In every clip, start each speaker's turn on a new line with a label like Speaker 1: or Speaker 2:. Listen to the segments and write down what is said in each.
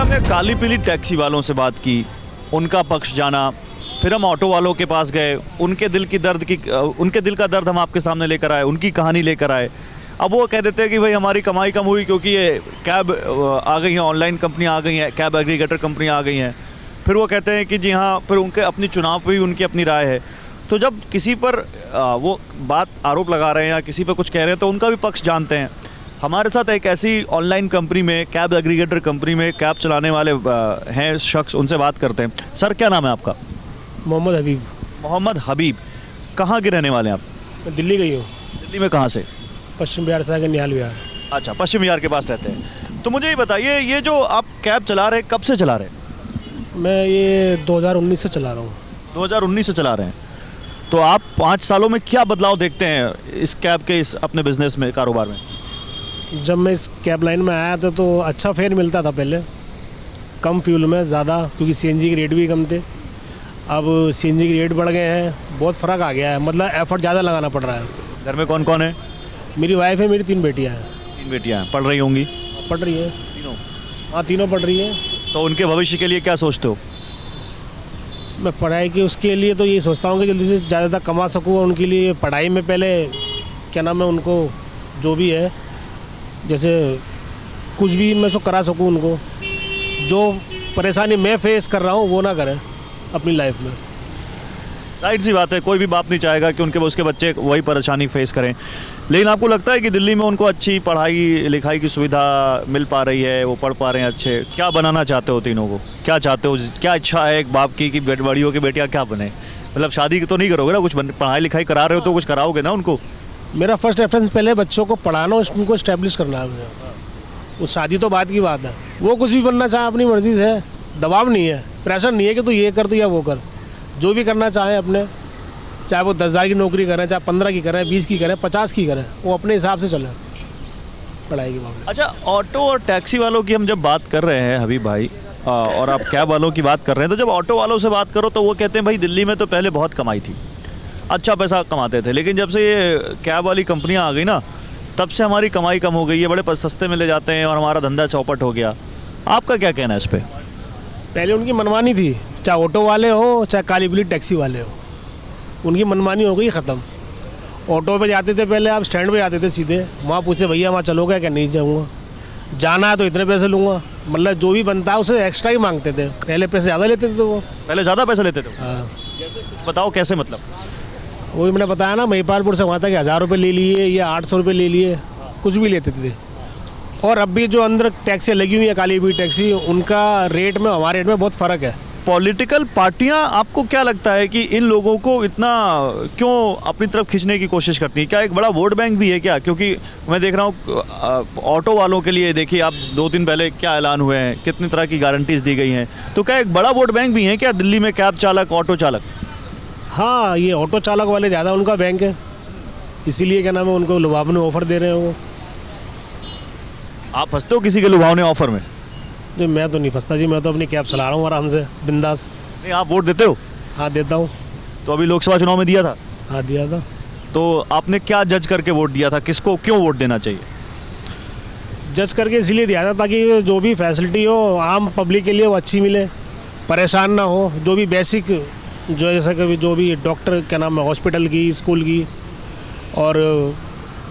Speaker 1: हमने काली पीली टैक्सी वालों से बात की, उनका पक्ष जाना, फिर हम ऑटो वालों के पास गए, उनके दिल का दर्द हम आपके सामने लेकर आए, उनकी कहानी लेकर आए। अब वो कह देते हैं कि भाई हमारी कमाई कम हुई क्योंकि ये कैब आ गई हैं, ऑनलाइन कंपनी आ गई हैं, कैब एग्रीगेटर कंपनी आ गई हैं। फिर वो कहते हैं कि जी हाँ, फिर उनके अपनी चुनाव पे भी उनकी अपनी राय है। तो जब किसी पर वो बात आरोप लगा रहे हैं या किसी पर कुछ कह रहे हैं तो उनका भी पक्ष जानते हैं। हमारे साथ एक ऐसी ऑनलाइन कंपनी में, कैब एग्रीगेटर कंपनी में कैब चलाने वाले हैं शख्स, उनसे बात करते हैं। सर क्या नाम है आपका?
Speaker 2: मोहम्मद हबीब।
Speaker 1: मोहम्मद हबीब, कहाँ के रहने वाले हैं आप?
Speaker 2: मैं दिल्ली गई हूँ।
Speaker 1: दिल्ली में कहाँ से?
Speaker 2: पश्चिम बिहार से आगे निहाल बिहार।
Speaker 1: अच्छा, पश्चिम बिहार के पास रहते हैं। तो मुझे ये बताइए, ये जो आप कैब चला रहे हैं, कब से चला रहे हैं?
Speaker 2: मैं ये 2019 से चला रहा हूँ।
Speaker 1: 2019 से चला रहे हैं। तो आप 5 सालों में क्या बदलाव देखते हैं इस कैब के इस अपने बिजनेस में, कारोबार में?
Speaker 2: जब मैं इस कैब लाइन में आया था तो अच्छा फेयर मिलता था पहले, कम फ्यूल में ज़्यादा, क्योंकि सीएनजी के रेट भी कम थे। अब सीएनजी के रेट बढ़ गए हैं, बहुत फ़र्क आ गया है, मतलब एफर्ट ज़्यादा लगाना पड़ रहा है।
Speaker 1: घर में कौन कौन है?
Speaker 2: मेरी वाइफ है, मेरी 3 बेटियाँ हैं।
Speaker 1: 3 बेटियाँ हैं, पढ़ रही होंगी?
Speaker 2: पढ़ रही है
Speaker 1: तीनों?
Speaker 2: हाँ, तीनों पढ़ रही है।
Speaker 1: तो उनके भविष्य के लिए क्या सोचते हो?
Speaker 2: मैं पढ़ाई की उसके लिए तो ये सोचता हूँ कि जल्दी से ज़्यादा कमा सकूँ। उनके लिए पढ़ाई में पहले क्या नाम है, उनको जो भी है, जैसे कुछ भी मैं उसको करा सकूँ। उनको जो परेशानी मैं फेस कर रहा हूँ वो ना करें अपनी लाइफ में।
Speaker 1: जाहिर सी बात है, कोई भी बाप नहीं चाहेगा कि उसके बच्चे वही परेशानी फेस करें। लेकिन आपको लगता है कि दिल्ली में उनको अच्छी पढ़ाई लिखाई की सुविधा मिल पा रही है, वो पढ़ पा रहे हैं अच्छे? क्या बनाना चाहते हो तीनों को? क्या चाहते हो, क्या इच्छा है एक बाप की कि बड़ियों की बेटियाँ क्या बने? मतलब शादी तो नहीं करोगे ना, कुछ पढ़ाई लिखाई करा रहे हो तो कुछ कराओगे ना उनको?
Speaker 2: मेरा फर्स्ट रेफरेंस पहले बच्चों को पढ़ाना, उनको इस्टेब्लिश करना है मुझे। वो शादी तो बाद की बात है। वो कुछ भी बनना चाहे अपनी मर्जी से, दबाव नहीं है, प्रेशर नहीं है कि तू ये कर तो या वो कर। जो भी करना चाहे अपने, चाहे वो 10,000 की नौकरी करें, चाहे 15 की करें, 20 की करें, 50 की करें, वो अपने हिसाब से चले पढ़ाई के मामले।
Speaker 1: अच्छा, ऑटो और टैक्सी वालों की हम जब बात कर रहे हैं हबीब भाई, और आप कैब वालों की बात कर रहे हैं, तो जब ऑटो वालों से बात करो तो वो कहते हैं भाई दिल्ली में तो पहले बहुत कमाई थी, अच्छा पैसा कमाते थे, लेकिन जब से ये कैब वाली कंपनियां आ गई ना, तब से हमारी कमाई कम हो गई है, बड़े सस्ते में ले जाते हैं और हमारा धंधा चौपट हो गया। आपका क्या कहना है इस पर?
Speaker 2: पहले उनकी मनमानी थी, चाहे ऑटो वाले हो चाहे काली पीली टैक्सी वाले हो, उनकी मनमानी हो गई ख़त्म। ऑटो पे जाते थे पहले, आप स्टैंड पे जाते थे सीधे, वहाँ पूछते भैया वहाँ चलोगे क्या? नहीं जाऊँगा। जाना है तो इतने पैसे लूँगा, मतलब जो भी बनता है उसे एक्स्ट्रा ही मांगते थे। पहले पैसे ज़्यादा लेते थे, तो वो
Speaker 1: पहले ज़्यादा पैसे लेते थे?
Speaker 2: हाँ।
Speaker 1: कुछ बताओ कैसे, मतलब?
Speaker 2: वही मैंने बताया ना, महिपालपुर से वहाँ तक 1000 रुपये ले लिए या 800 रुपये ले लिए, कुछ भी लेते थे। और अब भी जो अंदर टैक्सी लगी हुई है, काली पीली टैक्सी, उनका रेट में हमारे रेट में बहुत फ़र्क है।
Speaker 1: पॉलिटिकल पार्टियां, आपको क्या लगता है कि इन लोगों को इतना क्यों अपनी तरफ खींचने की कोशिश करती हैं? क्या एक बड़ा वोट बैंक भी है क्या? क्योंकि मैं देख रहा हूँ ऑटो वालों के लिए, देखिए आप 2 दिन पहले क्या ऐलान हुए हैं, कितनी तरह की गारंटीज दी गई हैं, तो क्या एक बड़ा वोट बैंक भी है क्या दिल्ली में कैब चालक, ऑटो चालक?
Speaker 2: हाँ, ये ऑटो चालक वाले ज़्यादा उनका बैंक है, इसीलिए क्या नाम है, उनको लुभावने ऑफर दे रहे हैं वो।
Speaker 1: आप फंसते हो किसी के लुभावने ऑफर में?
Speaker 2: जी मैं तो नहीं फंसता जी, मैं तो अपनी कैब चला रहा हूँ आराम से, बिंदास।
Speaker 1: नहीं, आप वोट देते हो?
Speaker 2: हाँ देता हूँ।
Speaker 1: तो अभी लोकसभा चुनाव में दिया था?
Speaker 2: हाँ दिया था।
Speaker 1: तो आपने क्या जज करके वोट दिया था, किसको क्यों वोट देना चाहिए?
Speaker 2: जज करके इसलिए दिया था ताकि जो भी फैसिलिटी हो आम पब्लिक के लिए वो अच्छी मिले, परेशान ना हो। जो भी बेसिक, जो जैसा कि जो भी डॉक्टर क्या नाम है, हॉस्पिटल की, स्कूल की और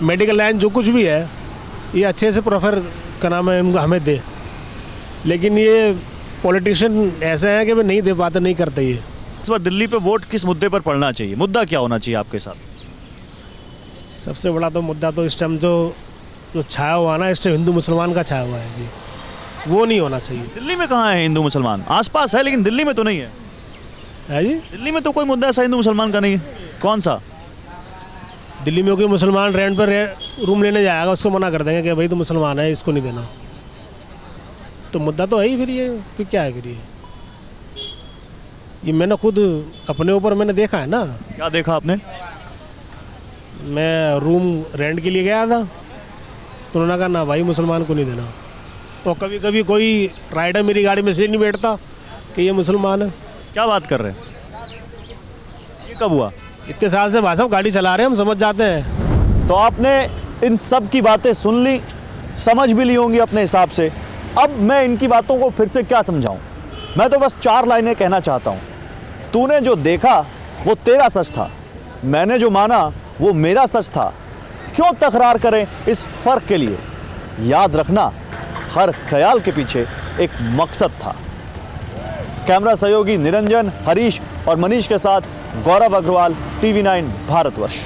Speaker 2: मेडिकल लाइन जो कुछ भी है, ये अच्छे से प्रोफर क्या नाम है इनको हमें दे। लेकिन ये पॉलिटिशियन ऐसे हैं कि वे नहीं दे पाते, नहीं करते। ये
Speaker 1: इस बार दिल्ली पे वोट किस मुद्दे पर पड़ना चाहिए? मुद्दा क्या होना चाहिए आपके साथ?
Speaker 2: सबसे बड़ा तो मुद्दा तो इस टाइम जो छाया हुआ ना, इस टाइम हिंदू मुसलमान का छाया हुआ है जी, वो नहीं होना चाहिए।
Speaker 1: दिल्ली में कहाँ है हिंदू मुसलमान? आसपास है लेकिन दिल्ली में तो नहीं है
Speaker 2: जी।
Speaker 1: दिल्ली में तो कोई मुद्दा ऐसा हिंदू मुसलमान का नहीं है। कौन सा?
Speaker 2: दिल्ली में कोई मुसलमान रेंट पर रूम लेने जाएगा, उसको मना कर देंगे कि भाई तो मुसलमान है, इसको नहीं देना। तो मुद्दा तो है ही, फिर क्या है फिर ये मैंने खुद अपने ऊपर मैंने देखा है ना।
Speaker 1: क्या देखा आपने?
Speaker 2: मैं रूम रेंट के लिए गया था, तो उन्होंने कहा ना भाई मुसलमान को नहीं देना। और कभी कभी कोई राइडर मेरी गाड़ी में इसलिए नहीं बैठता कि ये मुसलमान है।
Speaker 1: क्या बात कर रहे हैं? ये कब हुआ?
Speaker 2: इतने साल से भाई साहब गाड़ी चला रहे हैं, हम समझ जाते हैं।
Speaker 1: तो आपने इन सब की बातें सुन ली, समझ भी ली होंगी अपने हिसाब से। अब मैं इनकी बातों को फिर से क्या समझाऊं? मैं तो बस 4 लाइनें कहना चाहता हूं। तूने जो देखा वो तेरा सच था, मैंने जो माना वो मेरा सच था। क्यों तकरार करें इस फर्क के लिए? याद रखना, हर ख्याल के पीछे एक मकसद था। कैमरा सहयोगी निरंजन, हरीश और मनीष के साथ गौरव अग्रवाल, TV9 भारतवर्ष।